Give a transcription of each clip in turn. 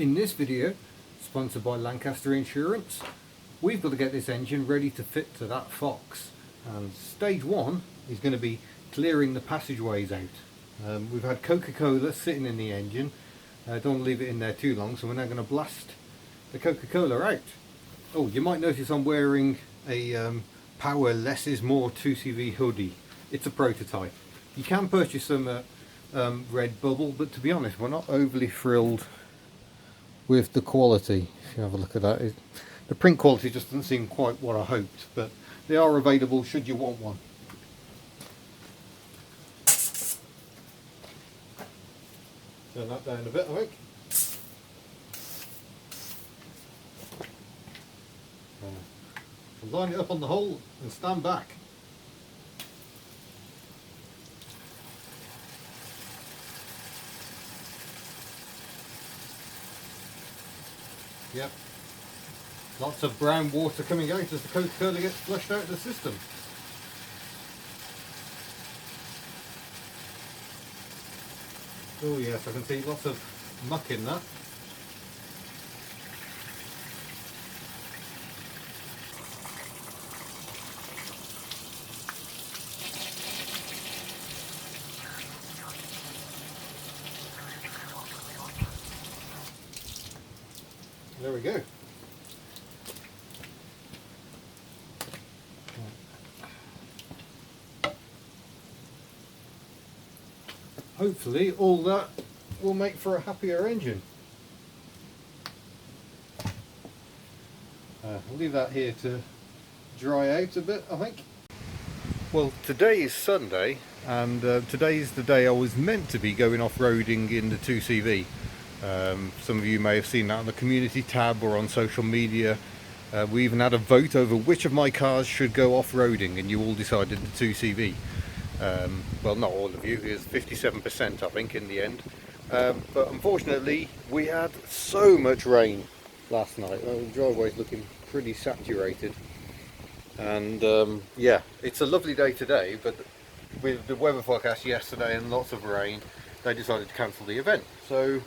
In this video, sponsored by Lancaster Insurance, we've got to get this engine ready to fit to that Fox, and stage one is going to be clearing the passageways out. We've had Coca-Cola sitting in the engine. Don't want to leave it in there too long, so we're now going to blast the Coca-Cola out. Oh, you might notice I'm wearing a Power Less is More 2CV hoodie. It's a prototype. You can purchase them at Redbubble, but to be honest, we're not overly thrilled with the quality. If you have a look at that, the print quality just doesn't seem quite what I hoped, but they are available should you want one. Turn that down a bit, I think. Line it up on the hole and stand back. Yep. Lots of brown water coming out as the Coca-Cola gets flushed out of the system. Oh yes, I can see lots of muck in that. There we go. Hopefully all that will make for a happier engine. I'll leave that here to dry out a bit, I think. Well, today is Sunday, and today is the day I was meant to be going off-roading in the 2CV. Some of you may have seen that on the community tab or on social media. We even had a vote over which of my cars should go off-roading, and you all decided the 2CV. Well, not all of you, it was 57% I think in the end. But unfortunately we had so much rain last night. The driveway's looking pretty saturated, and yeah, it's a lovely day today, but with the weather forecast yesterday and lots of rain, they decided to cancel the event. So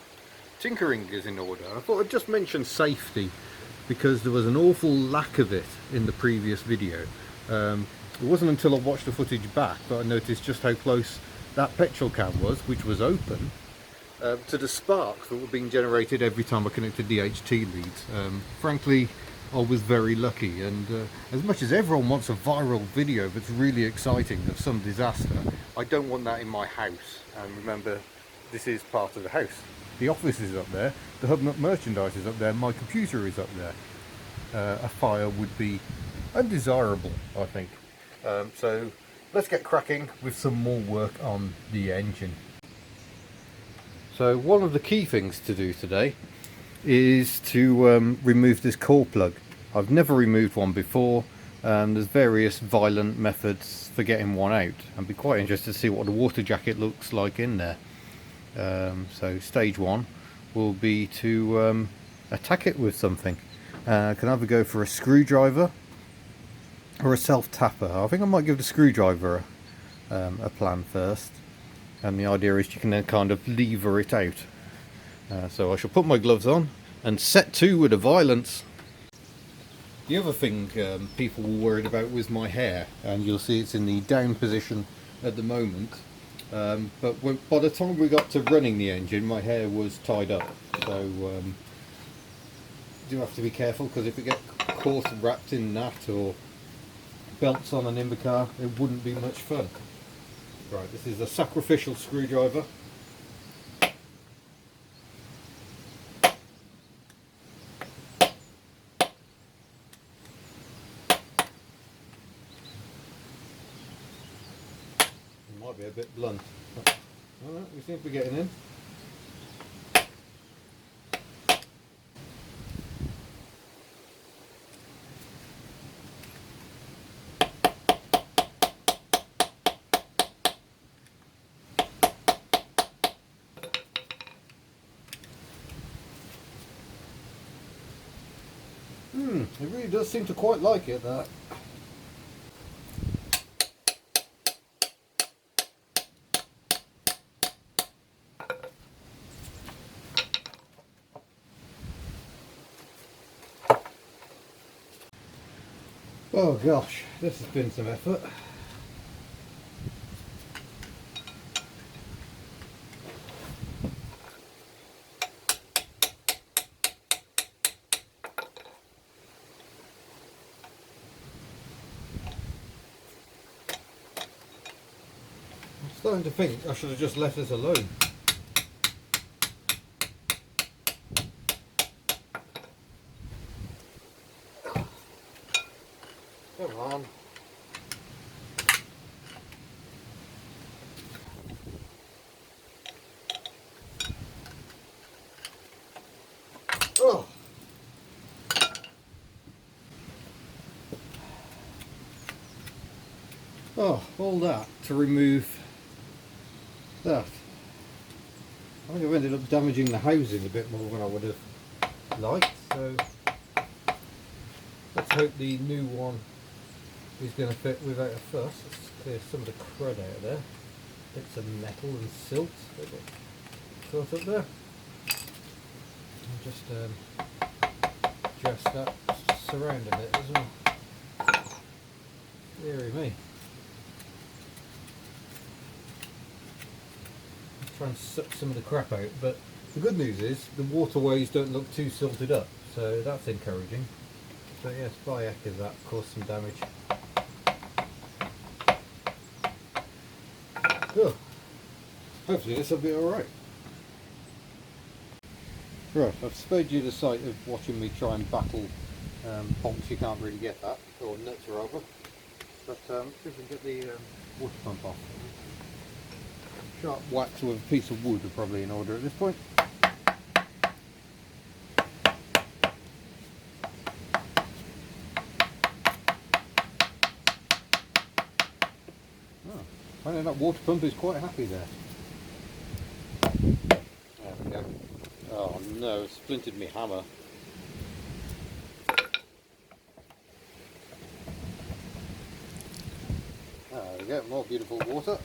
tinkering is in order. I thought I'd just mention safety because there was an awful lack of it in the previous video. It wasn't until I watched the footage back that I noticed just how close that petrol can was, which was open, to the sparks that were being generated every time I connected the HT leads. Frankly, I was very lucky, and as much as everyone wants a viral video that's really exciting of some disaster, I don't want that in my house. And remember, this is part of the house. The office is up there, the hub nut merchandise is up there, my computer is up there. A fire would be undesirable, I think. So let's get cracking with some more work on the engine. So one of the key things to do today is to remove this core plug. I've never removed one before, and there's various violent methods for getting one out. I'd be quite interested to see what the water jacket looks like in there. So stage one will be to attack it with something. I can either go for a screwdriver or a self-tapper. I think I might give the screwdriver a plan first, and the idea is you can then kind of lever it out. So I shall put my gloves on and set to with a violence. The other thing people were worried about was my hair, and you'll see it's in the down position at the moment, but by the time we got to running the engine, my hair was tied up, so do have to be careful, because if it gets caught and wrapped in that or belts on an Indycar, it wouldn't be much fun. Right, this is a sacrificial screwdriver. It might be a bit blunt. Alright, we seem to be getting in. It really does seem to quite like it, that. Oh gosh, this has been some effort. I'm starting to think I should have just left this alone. Come on. Oh. Oh, all that to remove that. I think I've ended up damaging the housing a bit more than I would have liked, so let's hope the new one is going to fit without a fuss. Let's clear some of the crud out of there. Bits of metal and silt that got caught up there. And just address that surrounding it as well. Deary me. Try and suck some of the crap out, but the good news is the waterways don't look too silted up, so that's encouraging. So yes, by heck of that caused some damage. Oh, hopefully this will be alright. Right, I've spared you the sight of watching me try and battle ponks. You can't really get that, or nuts rather. But see if we can get the water pump off. Sharp whacks with a piece of wood are probably in order at this point. Apparently that water pump is quite happy there. There we go. Oh no, splintered me hammer. There we go, more beautiful water.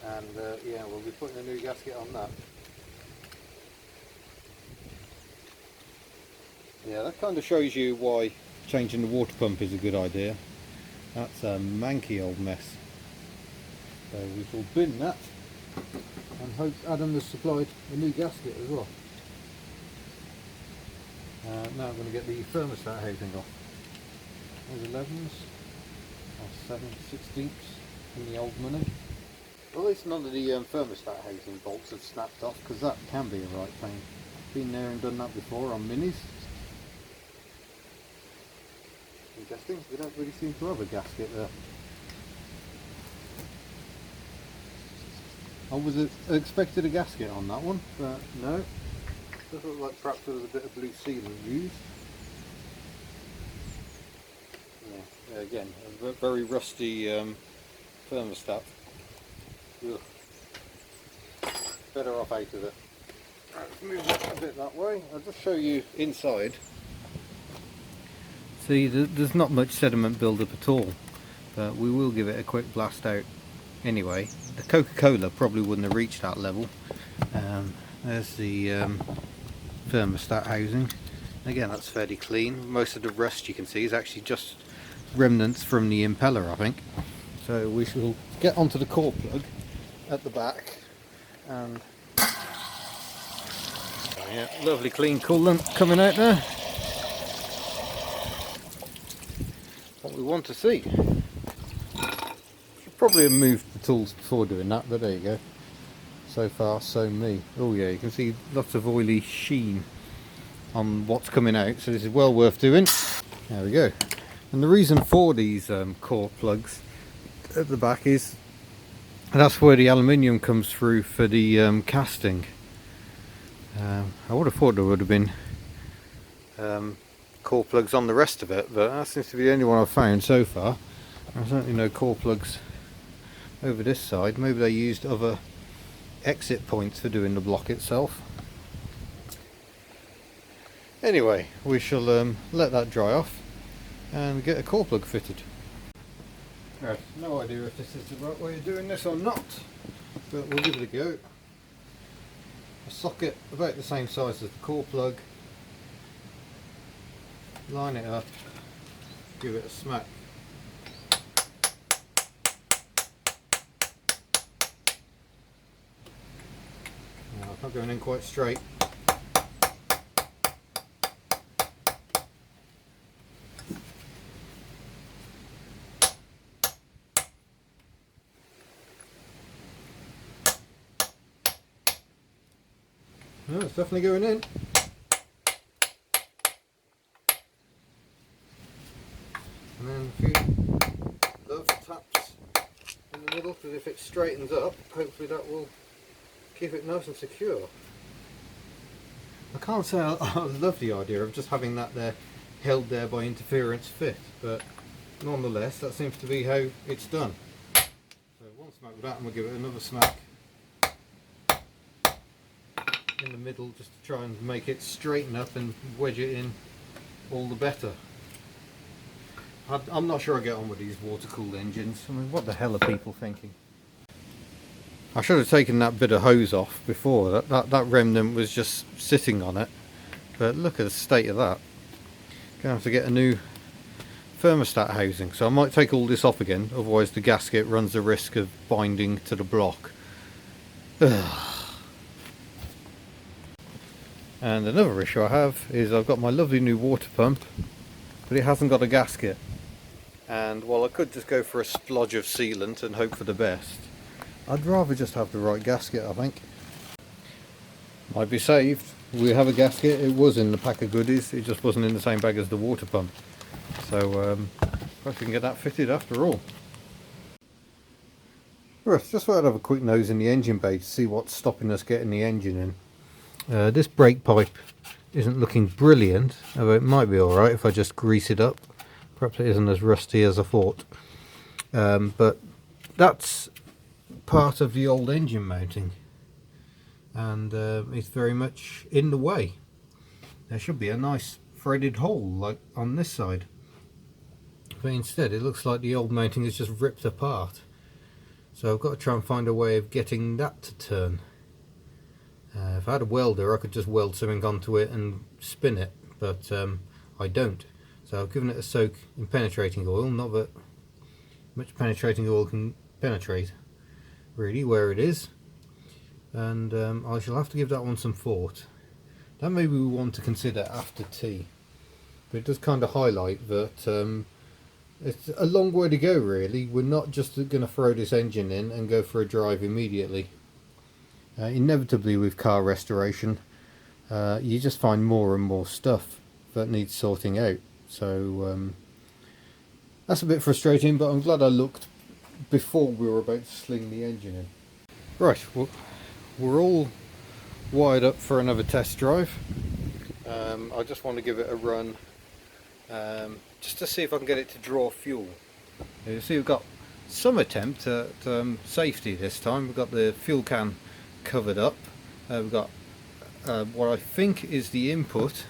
And yeah, we'll be putting a new gasket on that. Yeah, that kind of shows you why changing the water pump is a good idea. That's a manky old mess. So we shall bin that and hope Adam has supplied a new gasket as well. Now I'm going to get the thermostat housing off. Those 11s, or 7/16 in the old money. Well, at least none of the thermostat housing bolts have snapped off, because that can be a right pain. Been there and done that before on minis. Interesting, we don't really seem to have a gasket there. I was expected a gasket on that one, but no. Does look like perhaps there was a bit of blue sealant used. Yeah, again, a very rusty thermostat. Ugh. Better off out of it. Right, let's move that a bit that way. I'll just show you inside. See, there's not much sediment build-up at all, but we will give it a quick blast out anyway. The Coca-Cola probably wouldn't have reached that level. There's the thermostat housing. Again, that's fairly clean. Most of the rust you can see is actually just remnants from the impeller, I think. So we shall get onto the core plug at the back, and yeah, lovely clean coolant coming out there. What we want to see. Should probably have moved the tools before doing that, but there you go. So far, so me. Oh yeah, you can see lots of oily sheen on what's coming out, so this is well worth doing. There we go. And the reason for these core plugs at the back is that's where the aluminium comes through for the casting. I would have thought there would have been core plugs on the rest of it, but that seems to be the only one I've found so far. There's certainly no core plugs over this side. Maybe they used other exit points for doing the block itself. Anyway, we shall let that dry off and get a core plug fitted. Right, no idea if this is the right way of doing this or not, but we'll give it a go. A socket about the same size as the core plug, line it up, give it a smack. Now, it's not going in quite straight. No, it's definitely going in. And then a few love taps in the middle, because if it straightens up, hopefully that will keep it nice and secure. I can't say I love the idea of just having that there held there by interference fit, but nonetheless that seems to be how it's done. So one smack with that, and we'll give it another smack in the middle just to try and make it straighten up and wedge it in all the better. I'm not sure I get on with these water-cooled engines. I mean, what the hell are people thinking? I should have taken that bit of hose off before. That remnant was just sitting on it. But look at the state of that. Gonna have to get a new thermostat housing. So I might take all this off again, otherwise the gasket runs the risk of binding to the block. Ugh. And another issue I have is I've got my lovely new water pump, but it hasn't got a gasket. And while I could just go for a splodge of sealant and hope for the best, I'd rather just have the right gasket, I think. Might be saved. We have a gasket. It was in the pack of goodies. It just wasn't in the same bag as the water pump. So perhaps we can get that fitted after all. Right, just thought I'd have a quick nose in the engine bay to see what's stopping us getting the engine in. This brake pipe isn't looking brilliant, although it might be alright if I just grease it up. Perhaps it isn't as rusty as I thought. But that's part of the old engine mounting, and it's very much in the way. There should be a nice threaded hole like on this side, but instead it looks like the old mounting is just ripped apart. So I've got to try and find a way of getting that to turn. If I had a welder I could just weld something onto it and spin it, but I don't. So I've given it a soak in penetrating oil, not that much penetrating oil can penetrate really where it is, and I shall have to give that one some thought. That may be one to consider after tea, but it does kind of highlight that it's a long way to go really. We're not just going to throw this engine in and go for a drive immediately. Inevitably with car restoration you just find more and more stuff that needs sorting out, so that's a bit frustrating, but I'm glad I looked before we were about to sling the engine in. Right, well, we're all wired up for another test drive. I just want to give it a run just to see if I can get it to draw fuel. You see we've got some attempt at safety this time. We've got the fuel can covered up, we've got what I think is the input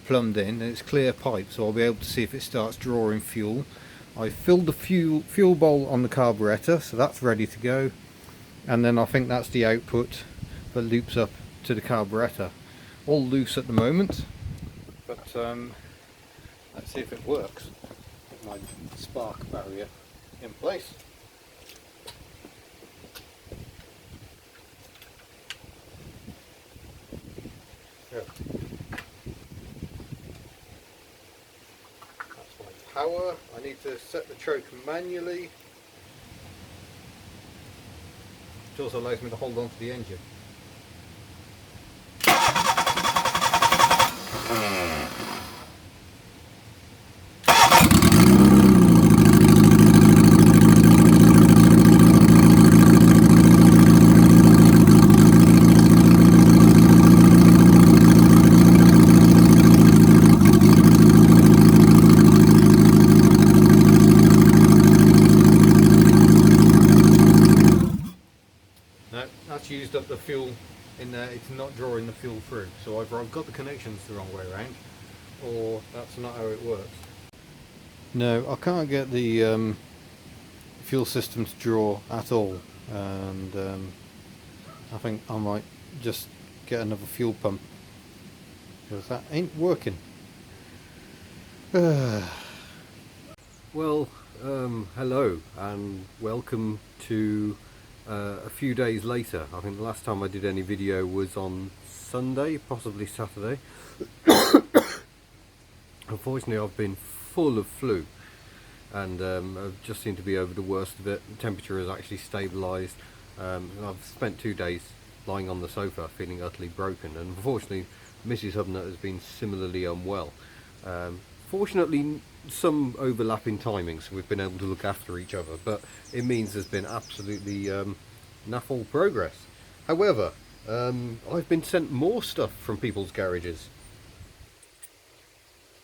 plumbed in, and it's clear pipe, so I'll be able to see if it starts drawing fuel. I filled the fuel bowl on the carburetor, so that's ready to go, and then I think that's the output that loops up to the carburetor. All loose at the moment, but let's see if it works. Put my spark barrier in place. Yeah. That's my power. I need to set the choke manually, which also allows me to hold on to the engine. Used up the fuel in there, it's not drawing the fuel through, so either I've got the connections the wrong way around or that's not how it works. No, I can't get the fuel system to draw at all, and I think I might just get another fuel pump because that ain't working. Well, hello and welcome to a few days later. I think the last time I did any video was on Sunday, possibly Saturday. Unfortunately, I've been full of flu, and I've just seemed to be over the worst of it. The temperature has actually stabilised. I've spent 2 days lying on the sofa feeling utterly broken, and unfortunately Mrs. Hubnut has been similarly unwell. Fortunately, some overlapping timings, so we've been able to look after each other, but it means there's been absolutely naff all progress. However, I've been sent more stuff from people's garages.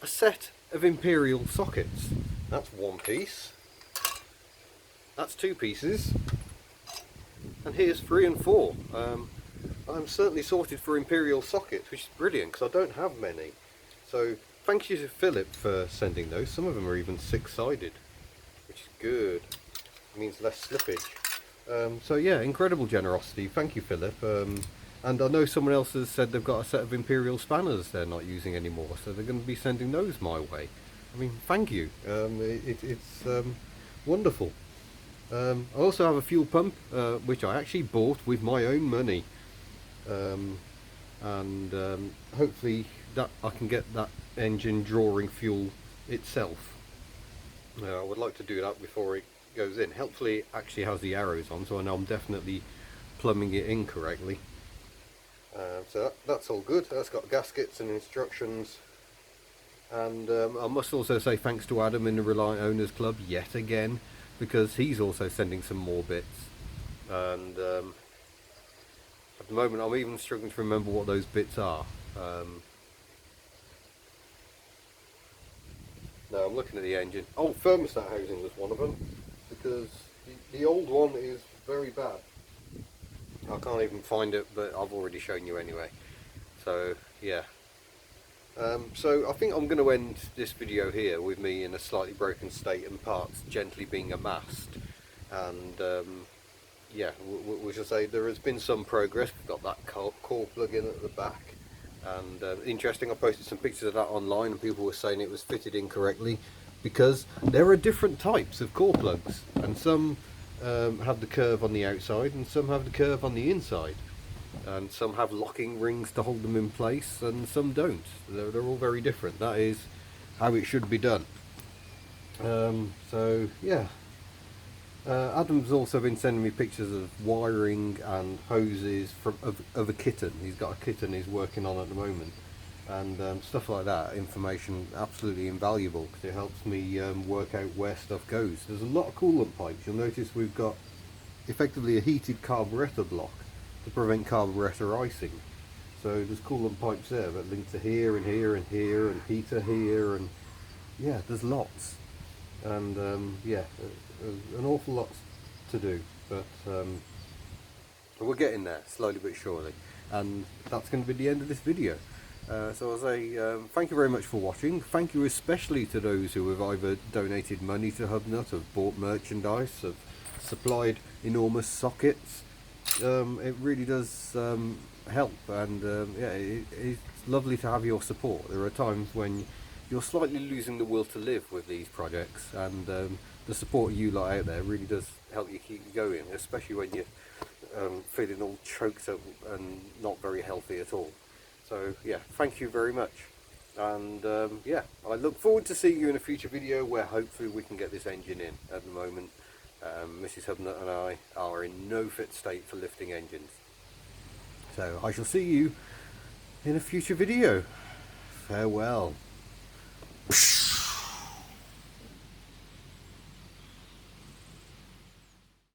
A set of Imperial sockets. That's one piece. That's 2 pieces. And here's 3 and 4. I'm certainly sorted for Imperial sockets, which is brilliant because I don't have many. So thank you to Philip for sending those. Some of them are even 6-sided, which is good. It means less slippage. So yeah, incredible generosity. Thank you, Philip. And I know someone else has said they've got a set of Imperial spanners they're not using anymore, so they're going to be sending those my way. I mean, thank you. It's wonderful. I also have a fuel pump, which I actually bought with my own money. Hopefully that I can get that engine drawing fuel itself. I would like to do that before it goes in. Hopefully it actually has the arrows on, so I know I'm definitely plumbing it in correctly. So that's all good. That's got gaskets and instructions. And I must also say thanks to Adam in the Reliant Owners Club yet again, because he's also sending some more bits. And at the moment I'm even struggling to remember what those bits are. No, I'm looking at the engine. Oh, thermostat housing was one of them, because the old one is very bad. I can't even find it, but I've already shown you anyway. So yeah. So I think I'm going to end this video here with me in a slightly broken state and parts gently being amassed. And yeah, we should say there has been some progress. We've got that core plug-in at the back. And interesting, I posted some pictures of that online and people were saying it was fitted incorrectly, because there are different types of core plugs, and some have the curve on the outside and some have the curve on the inside, and some have locking rings to hold them in place and some don't. They're all very different. That is how it should be done. So yeah, Adam's also been sending me pictures of wiring and hoses of a kitten. He's got a kitten he's working on at the moment, and stuff like that. Information absolutely invaluable because it helps me work out where stuff goes. There's a lot of coolant pipes. You'll notice we've got effectively a heated carburettor block to prevent carburettor icing. So there's coolant pipes there that link to here and here and here and heater here, and yeah, there's lots. And yeah, an awful lot to do, but we're getting there slowly but surely, and that's going to be the end of this video. So I'll say thank you very much for watching. Thank you especially to those who have either donated money to Hubnut, have bought merchandise, have supplied enormous sockets. It really does help, and yeah, it's lovely to have your support. There are times when you're slightly losing the will to live with these projects, and the support you lot out there really does help you keep going, especially when you're feeling all choked up and not very healthy at all. So yeah, thank you very much, and yeah, I look forward to seeing you in a future video where hopefully we can get this engine in. At the moment Mrs. Hubnut and I are in no fit state for lifting engines, so I shall see you in a future video. Farewell.